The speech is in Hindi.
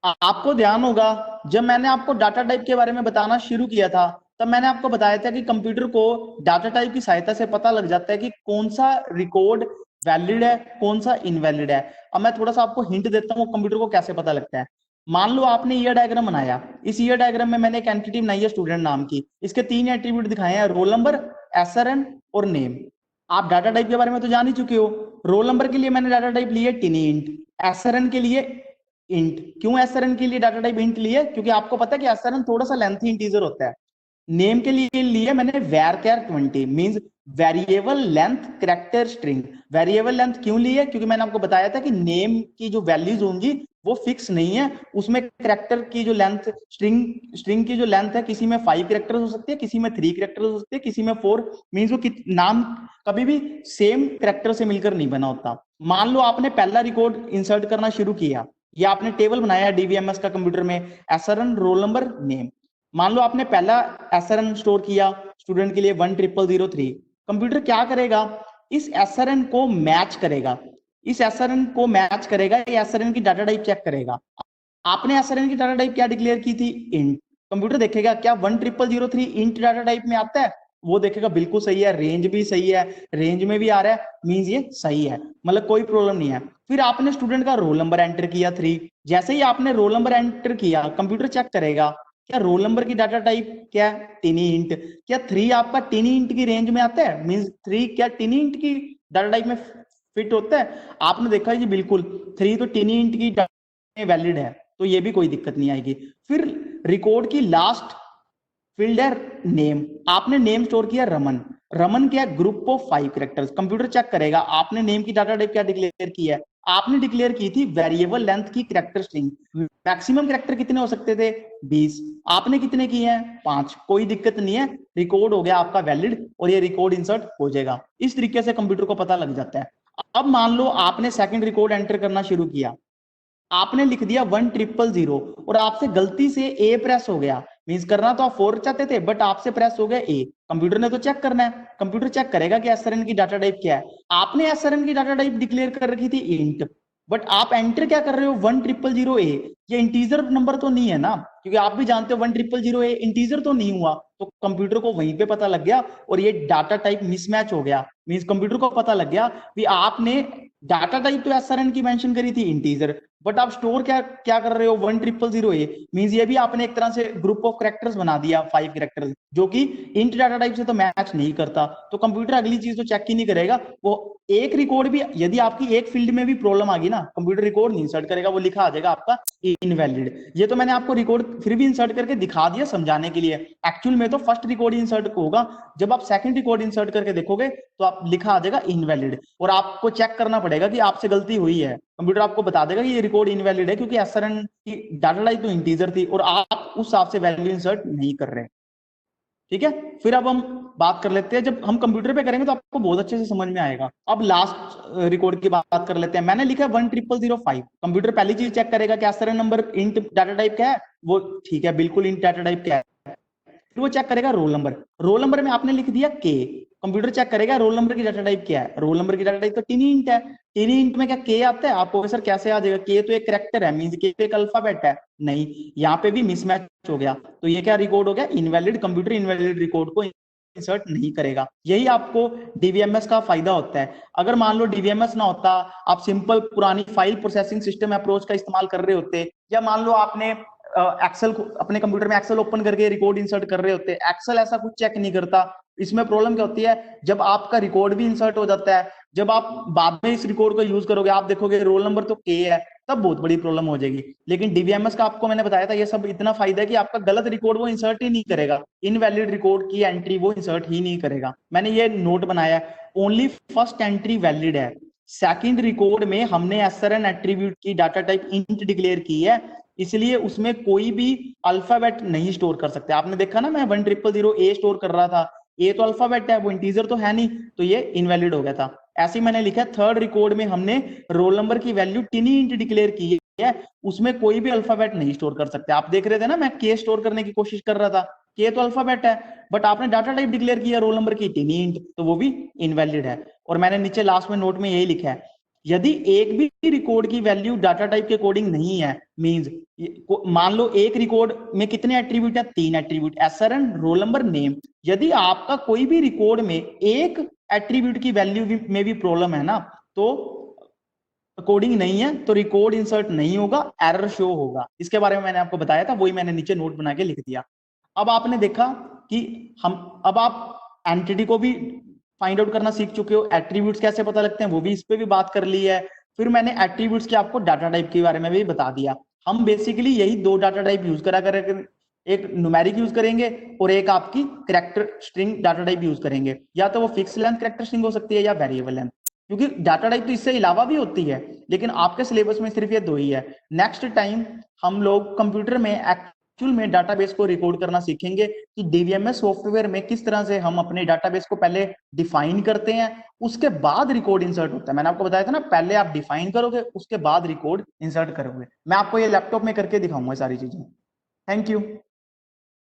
आपको ध्यान होगा, जब मैंने आपको डाटा टाइप के बारे में बताना शुरू किया था, तब मैंने आपको बताया था कि कंप्यूटर को डाटा टाइप की सहायता से पता लग जाता है कि कौन सा रिकॉर्ड वैलिड है, कौन सा इनवैलिड है। अब मैं थोड़ा सा आपको हिंट देता हूँ कंप्यूटर को कैसे पता लगता है। मान लो आपने ईयर डायग्राम बनाया, इस ईयर डायग्राम में मैंने एक एंटिटी बनाई है स्टूडेंट नाम की, इसके तीन एट्रीब्यूट दिखाए हैं, रोल नंबर, एसआरएन और नेम। आप डाटा टाइप के बारे में तो जान ही चुके हो। रोल नंबर के लिए मैंने डाटा टाइप लिया टिनी इंट, एसआरएन के लिए इंट। क्यों एसआरएन के लिए डाटा टाइप इंट लिए? क्योंकि आपको पता है कि एसआरएन थोड़ा सा लेंथी इंटीजर होता है। नेम के लिए मैंने varchar 20 means variable length character string. Variable length क्यों ली है? क्योंकि मैंने आपको बताया था कि नेम की जो वैल्यूज होंगी वो फिक्स नहीं है, उसमें करेक्टर की जो लेंथ, स्ट्रिंग की जो लेंथ है, किसी में 5 करेक्टर्स हो सकती है, किसी में 3 करेक्टर्स हो सकती है, किसी में 4। मींस वो नाम कभी भी सेम करेक्टर से मिलकर नहीं बना होता। मान लो आपने पहला रिकॉर्ड इंसर्ट करना शुरू किया, या आपने टेबल बनाया डीवीएमएस का कंप्यूटर में, एसआरएन रोल नंबर नेम। मान लो आपने पहला एसआरएन स्टोर किया स्टूडेंट के लिए 10003। कंप्यूटर क्या करेगा? इस एसआरएन को मैच करेगा, इस एसआरएन को मैच करेगा, ये एसआरएन की डाटा टाइप चेक करेगा। आपने एसआरएन की डाटा टाइप क्या डिक्लेयर की थी? इंट। कंप्यूटर देखेगा क्या 10003 इंट डाटा टाइप में आता है, वो देखेगा बिल्कुल सही है, रेंज भी सही है, रेंज में भी आ रहा है, मींस ये सही है, मतलब कोई प्रॉब्लम नहीं है। फिर आपने स्टूडेंट का रोल नंबर एंटर किया 3। जैसे ही आपने रोल नंबर एंटर किया, कंप्यूटर चेक करेगा क्या रोल नंबर की डाटा टाइप क्या है? टिनी इंट। क्या 3 आपका टिनी इंट की रेंज में आता है? मींस 3 क्या टिनी इंट की डाटा टाइप में फिट होता है? आपने देखा जी बिल्कुल 3 तो टिनी इंट की वैलिड है, तो ये भी कोई दिक्कत नहीं आएगी। फिर रिकॉर्ड की लास्ट फील्ड है नेम। आपने नेम स्टोर किया रमन। रमन क्या? Group of 5 characters. Computer check करेगा आपने नेम की डाटा टाइप क्या डिक्लेयर की है? आपने डिक्लेयर की थी वेरिएबल लेंथ की कैरेक्टर स्ट्रिंग। मैक्सिमम कैरेक्टर कितने हो सकते थे? 20। आपने कितने किए हैं? 5। कोई दिक्कत नहीं है, रिकॉर्ड हो गया आपका वैलिड, और ये रिकॉर्ड इंसर्ट हो जाएगा। इस तरीके से कंप्यूटर को पता लग जाता है। अब मान लो आपने सेकंड रिकॉर्ड एंटर करना शुरू किया, आपने लिख दिया 1000 और आपसे गलती से ए प्रेस हो गया। मींस करना तो आप 4 चाहते थे, बट आपसे प्रेस हो गया ए। कंप्यूटर ने तो चेक करना है, कंप्यूटर चेक करेगा कि एसआरएन की डाटा टाइप क्या है। आपने एसआरएन की डाटा टाइप डिक्लेयर कर रखी थी इंट, बट आप एंटर क्या कर रहे हो? 1000 ए। ये इंटीजर नंबर तो नहीं है ना, क्योंकि आप भी जानते हो 1000 ए इंटीजर तो नहीं हुआ। तो कंप्यूटर को वहीं पे पता लग गया और ये डाटा टाइप मिसमैच हो गया। मींस कंप्यूटर को पता लग गया कि आपने डाटा टाइप तो एसआरएन की मेंशन करी थी इंटीजर, बट आप स्टोर क्या क्या कर रहे हो? 1000 ए। मींस ये भी आपने एक तरह से ग्रुप ऑफ करेक्टर्स बना दिया, 5 करेक्टर्स, जो कि इंट डाटा टाइप से तो मैच नहीं करता। तो कंप्यूटर अगली चीज तो चेक ही नहीं करेगा। वो एक रिकॉर्ड भी, यदि आपकी एक फील्ड में भी प्रॉब्लम आ गई ना, कंप्यूटर रिकॉर्ड नहीं इंसर्ट करेगा, वो लिखा आ जाएगा आपका इनवैलिड। ये तो मैंने आपको रिकॉर्ड फिर भी इंसर्ट करके दिखा दिया समझाने के लिए। एक्चुअल में तो फर्स्ट रिकॉर्ड इंसर्ट होगा, जब आप सेकंड रिकॉर्ड इंसर्ट करके देखोगे तो आप लिखा आ जाएगा इनवैलिड, और आपको चेक करना पड़ेगा कि आपसे गलती हुई है। कंप्यूटर आपको बता देगा कि ये रिकॉर्ड इनवैलिड है, क्योंकि एसआरएन की डाटा टाइप तो इंटीजर थी और आप उस हिसाब से वैल्यू इंसर्ट नहीं कर रहे। ठीक है, फिर अब हम बात कर लेते हैं, जब हम कंप्यूटर पे करेंगे तो आपको बहुत अच्छे से समझ में आएगा। अब लास्ट रिकॉर्ड की बात कर लेते हैं। मैंने लिखा 100005। कंप्यूटर पहली चीज चेक करेगा कि SRN number int data type क्या है, वो ठीक है, बिल्कुल इंट डाटा टाइप क्या है। फिर वो चेक करेगा रोल नंबर। रोल नंबर में आपने लिख दिया के। कंप्यूटर चेक करेगा रोल नंबर की डाटा टाइप क्या है। रोल नंबर की डाटा टाइप तो टिनी इंट है। टिनी इंट में क्या के आता है? आपको सर कैसे आ जाएगा? के तो एक कैरेक्टर है, मींस के तो एक अल्फाबेट है। नहीं, यहाँ पे भी मिसमैच हो गया, तो ये क्या रिकॉर्ड हो गया? इनवैलिड। कंप्यूटर इनवैलिड रिकॉर्ड को इंसर्ट नहीं करेगा। यही आपको डीवीएमएस का फायदा होता है। अगर मान लो डीवीएमएस ना होता, आप सिंपल पुरानी फाइल प्रोसेसिंग सिस्टम अप्रोच का इस्तेमाल कर रहे होते, या मान लो आपने एक्सेल अपने कंप्यूटर में एक्सेल ओपन करके रिकॉर्ड इंसर्ट कर रहे होते, एक्सेल ऐसा कुछ चेक नहीं करता। इसमें प्रॉब्लम क्या होती है? जब आपका रिकॉर्ड भी इंसर्ट हो जाता है, जब आप बाद में इस रिकॉर्ड को यूज करोगे, आप देखोगे रोल नंबर तो के है, तब बहुत बड़ी प्रॉब्लम हो जाएगी। लेकिन डीवीएमएस का आपको मैंने बताया था, ये सब इतना फायदा है कि आपका गलत रिकॉर्ड वो इंसर्ट ही नहीं करेगा, इनवैलिड रिकॉर्ड की एंट्री वो इंसर्ट ही नहीं करेगा। मैंने ये नोट बनाया, ओनली फर्स्ट एंट्री वैलिड है। सेकंड रिकॉर्ड में हमने एसआरएन एट्रीब्यूट की डाटा टाइप इंट डिक्लेयर की है, इसलिए उसमें कोई भी अल्फाबेट नहीं स्टोर कर सकते। आपने देखा ना, मैं 1000 ए स्टोर कर रहा था, ए तो अल्फाबेट है, वो इंटीजर तो है नहीं, तो ये इनवैलिड हो गया था। ऐसे ही मैंने लिखा थर्ड रिकॉर्ड में हमने रोल नंबर की वैल्यू टिनी इंट डिक्लेयर की है, उसमें कोई भी अल्फाबेट नहीं स्टोर कर सकते। आप देख रहे थे ना, मैं के स्टोर करने की कोशिश कर रहा था, के तो अल्फाबेट है, बट आपने डाटा टाइप डिक्लेयर किया रोल नंबर की टिनी इंट, तो वो भी इनवैलिड है। और मैंने नीचे लास्ट में नोट में यही लिखा है यदि एक भी रिकॉर्ड की वैल्यू डाटा टाइप के अकॉर्डिंग नहीं है, मींस मान लो एक रिकॉर्ड में कितने एट्रीब्यूट है, 3 attribute, SRN, roll number, name. यदि आपका कोई भी रिकॉर्ड में एक एट्रीब्यूट की वैल्यू में भी प्रॉब्लम है ना, तो अकॉर्डिंग नहीं है, तो रिकॉर्ड इंसर्ट नहीं होगा, एरर शो होगा। इसके बारे में मैंने आपको बताया था, वही मैंने नीचे नोट बना के लिख दिया। अब आपने देखा कि अब आप एंटिटी को भी फाइंड आउट करना सीख चुके हो, एट्रीब्यूट्स कैसे पता लगते हैं वो भी, इस पे भी बात कर ली है। फिर मैंने एट्रीब्यूट्स के आपको डाटा टाइप के बारे में भी बता दिया। हम बेसिकली यही दो डाटा टाइप यूज करा करेंगे, एक न्यूमेरिक यूज करेंगे और एक आपकी character string data type use करेंगे। या तो वो फिक्स लेंथ कैरेक्टर स्ट्रिंग हो सकती है या वेरिएबल लेंथ, क्योंकि डाटा टाइप तो इससे अलावा भी होती है, लेकिन आपके सिलेबस में सिर्फ ये दो ही है। नेक्स्ट टाइम हम लोग कंप्यूटर में एक्चुअल में डाटाबेस को रिकॉर्ड करना सीखेंगे कि डीबीएमएस सॉफ्टवेयर में किस तरह से हम अपने डाटाबेस को पहले डिफाइन करते हैं, उसके बाद रिकॉर्ड इंसर्ट होता है। मैंने आपको बताया था ना, पहले आप डिफाइन करोगे, उसके बाद रिकॉर्ड इंसर्ट करोगे। मैं आपको ये लैपटॉप में करके दिखाऊंगा सारी चीजें। Thank you.